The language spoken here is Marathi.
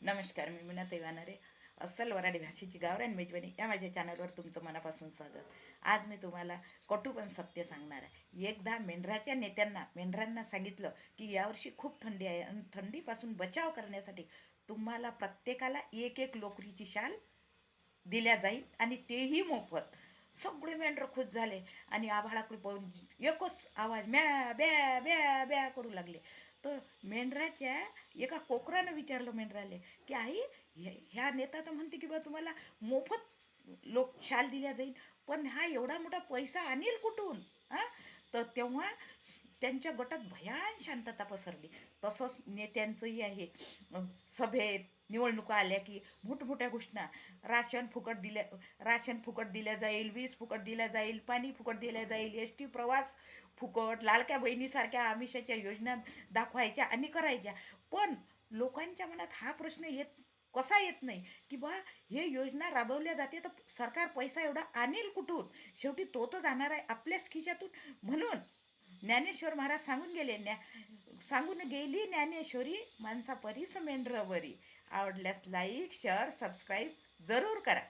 नमस्कार, मी मीना वानारे. अस्सल वराडी भाषेची गावरान मेजवानी या माझ्या चॅनलवर तुमचं मनापासून स्वागत. आज मी तुम्हाला कटू पण सत्य सांगणार आहे. एकदा मेंढराच्या नेत्यांना मेंढरांना सांगितलं की यावर्षी खूप थंडी आहे आणि थंडीपासून बचाव करण्यासाठी तुम्हाला प्रत्येकाला एक एक लोकरीची शाल दिल्या जाईल आणि तेही मोफत. सगळे मेंढरं खुश झाले आणि आभाळाकडे पाहून एकच आवाज म्या ब्या ब्या ब्या करू लागले. तर मेंढराच्या एका कोकरानं विचारलं मेंढराले की आई, ह्या नेता तर म्हणते की बा तुम्हाला मोफत शाल दिल्या जाईल, पण हा एवढा मोठा पैसा आणील कुठून? हां. तर तेव्हा त्यांच्या गटात भयान शांतता पसरली. तसंच नेत्यांचंही आहे. सभेत निवडणुका आल्या की मोठमोठ्या घोषणा. राशन फुकट दिल्या जाईल, वीज फुकट दिल्या जाईल, पाणी फुकट दिल्या जाईल, एस टी प्रवास फुकट, लाडक्या बहिणीसारख्या आमिषाच्या योजना दाखवायच्या आणि करायच्या. पण लोकांच्या मनात हा प्रश्न कसा येत नाही की बा हे योजना राबवल्या जाते तर सरकार पैसा एवढा आणेल कुठून? शेवटी तो तर जाणार आहे आपल्याच खिशातून. म्हणून ज्ञानेश्वर महाराज सांगून गेली ज्ञानेश्वरी, माणसा परीस मेंढरं बरी. आवडल्यास लाईक शेअर सबस्क्राईब जरूर करा.